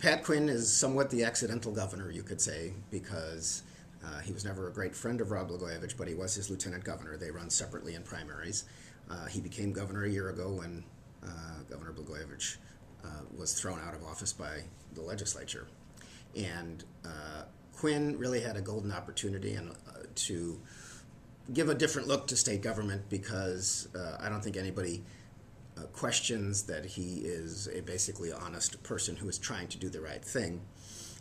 Pat Quinn is somewhat the accidental governor, you could say, because he was never a great friend of Rod Blagojevich, but he was his lieutenant governor. They run separately in primaries. He became governor a year ago when Governor Blagojevich was thrown out of office by the legislature. And Quinn really had a golden opportunity to give a different look to state government, because I don't think anybody questions that he is a basically honest person who is trying to do the right thing.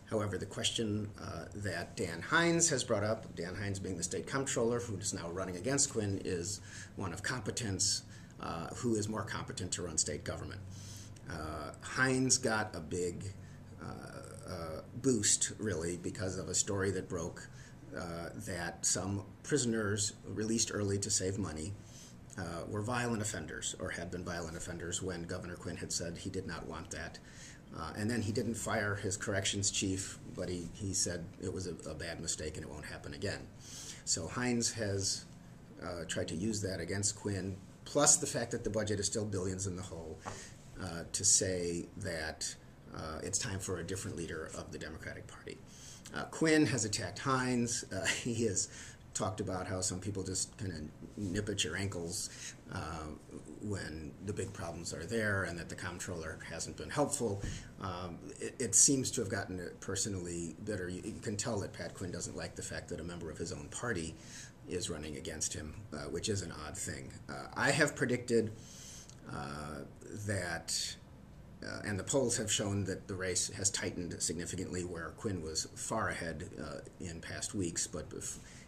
However, the question that Dan Hines has brought up, Dan Hines being the state comptroller who is now running against Quinn, is one of competence. Who is more competent to run state government? Hines got a big boost, really, because of a story that broke that some prisoners released early to save money were violent offenders, or had been violent offenders, when Governor Quinn had said he did not want that. And then he didn't fire his corrections chief, but he said it was a bad mistake and it won't happen again. So Hines has tried to use that against Quinn, plus the fact that the budget is still billions in the hole, to say that it's time for a different leader of the Democratic Party. Quinn has attacked Hines. He has talked about how some people just kind of nip at your ankles when the big problems are there, and that the comptroller hasn't been helpful. It seems to have gotten personally bitter. You can tell that Pat Quinn doesn't like the fact that a member of his own party is running against him, which is an odd thing. I have predicted that, and the polls have shown that the race has tightened significantly, where Quinn was far ahead in past weeks, but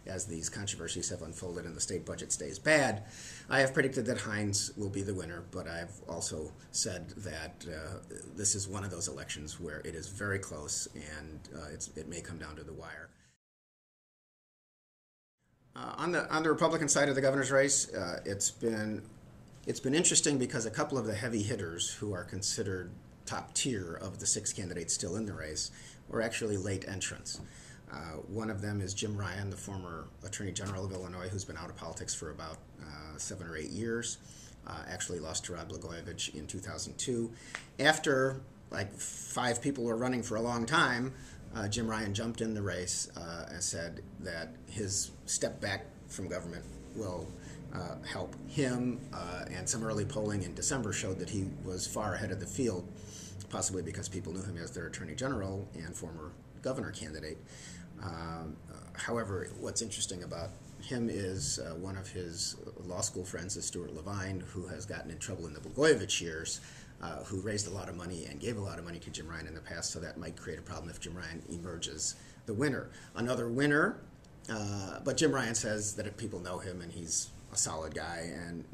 as these controversies have unfolded and the state budget stays bad, I have predicted that Hines will be the winner, but I've also said that this is one of those elections where it is very close, and it may come down to the wire. On the Republican side of the governor's race, it's been interesting, because a couple of the heavy hitters who are considered top tier of the 6 candidates still in the race were actually late entrants. One of them is Jim Ryan, the former Attorney General of Illinois, who's been out of politics for about 7 or 8 years. Actually lost to Rod Blagojevich in 2002. After like 5 people were running for a long time, Jim Ryan jumped in the race and said that his step back from government will help him, and some early polling in December showed that he was far ahead of the field, possibly because people knew him as their Attorney General and former governor candidate. However, what's interesting about him is one of his law school friends is Stuart Levine, who has gotten in trouble in the Blagojevich years, who raised a lot of money and gave a lot of money to Jim Ryan in the past, so that might create a problem if Jim Ryan emerges the winner. Another winner, but Jim Ryan says that if people know him and he's a solid guy and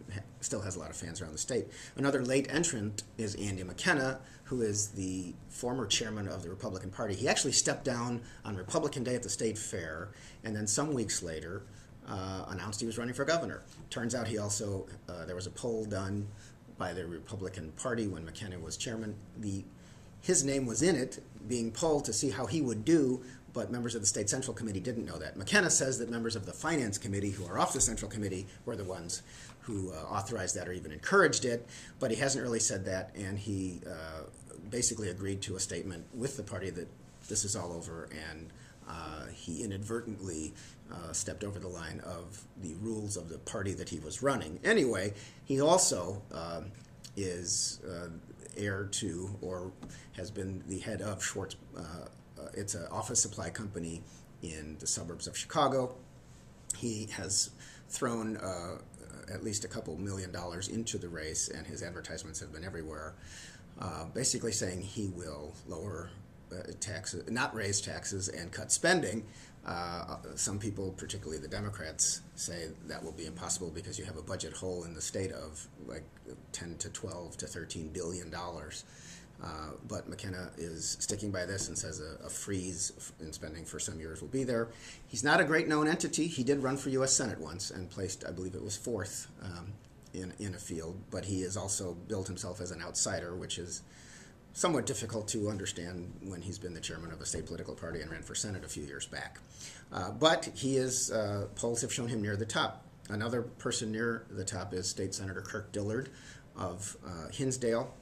still has a lot of fans around the state. Another late entrant is Andy McKenna, who is the former chairman of the Republican Party. He actually stepped down on Republican Day at the state fair, and then some weeks later announced he was running for governor. Turns out he also, there was a poll done by the Republican Party when McKenna was chairman. His name was in it, being polled to see how he would do, but members of the State Central Committee didn't know that. McKenna says that members of the Finance Committee, who are off the Central Committee, were the ones who authorized that or even encouraged it, but he hasn't really said that, and he basically agreed to a statement with the party that this is all over, and he inadvertently stepped over the line of the rules of the party that he was running. Anyway, he also is heir to, or has been the head of Schwartz. It's an office supply company in the suburbs of Chicago. He has thrown at least a couple $1 million into the race, and his advertisements have been everywhere, basically saying he will lower taxes, not raise taxes, and cut spending. Some people, particularly the Democrats, say that will be impossible because you have a budget hole in the state of like 10 to 12 to $13 billion. But McKenna is sticking by this and says a freeze in spending for some years will be there. He's not a great known entity. He did run for U.S. Senate once and placed, I believe it was 4th in a field, but he has also billed himself as an outsider, which is somewhat difficult to understand when he's been the chairman of a state political party and ran for Senate a few years back. But he is, polls have shown him near the top. Another person near the top is State Senator Kirk Dillard of Hinsdale.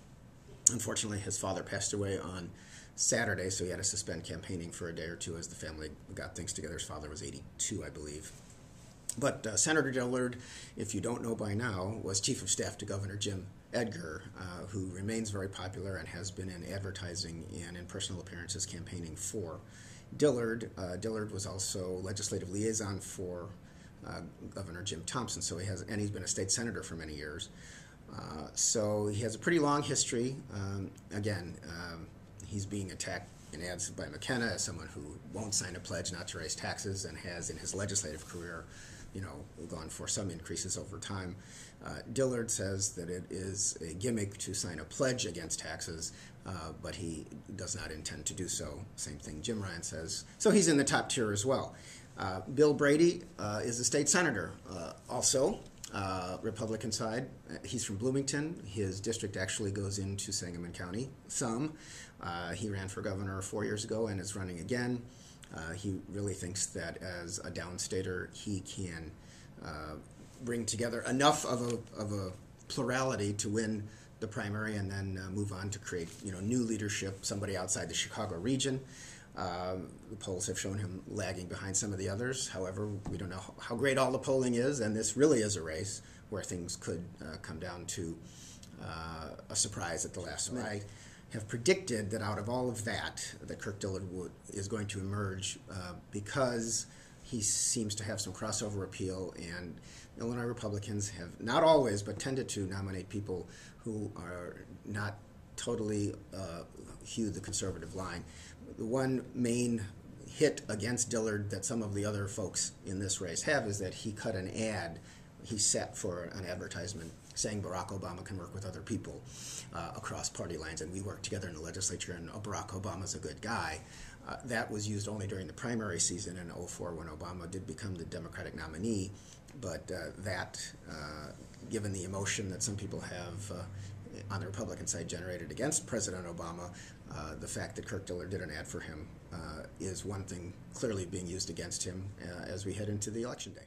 Unfortunately, his father passed away on Saturday, so he had to suspend campaigning for a day or two as the family got things together. His father was 82, I believe. But Senator Dillard, if you don't know by now, was Chief of Staff to Governor Jim Edgar, who remains very popular and has been in advertising and in personal appearances campaigning for Dillard. Dillard was also legislative liaison for Governor Jim Thompson, so he's been a state senator for many years. So he has a pretty long history. He's being attacked in ads by McKenna as someone who won't sign a pledge not to raise taxes and has in his legislative career, gone for some increases over time. Dillard says that it is a gimmick to sign a pledge against taxes, but he does not intend to do so. Same thing Jim Ryan says. So he's in the top tier as well. Bill Brady is a state senator, also Republican side. He's from Bloomington. His district actually goes into Sangamon County some. He ran for governor 4 years ago and is running again. He really thinks that as a downstater, he can bring together enough of a plurality to win the primary and then move on to create new leadership, somebody outside the Chicago region. The polls have shown him lagging behind some of the others. However, we don't know how great all the polling is, and this really is a race where things could come down to a surprise at the last minute. I have predicted that out of all of that Kirk Dillard is going to emerge because he seems to have some crossover appeal, and Illinois Republicans have not always, but tended to nominate people who are not totally hew the conservative line. The one main hit against Dillard that some of the other folks in this race have is that he cut an ad. He set for an advertisement saying Barack Obama can work with other people across party lines, and we work together in the legislature, and Barack Obama's a good guy. That was used only during the primary season in 2004 when Obama did become the Democratic nominee, but given the emotion that some people have on the Republican side generated against President Obama, the fact that Kirk Dillard did an ad for him is one thing clearly being used against him as we head into the election day.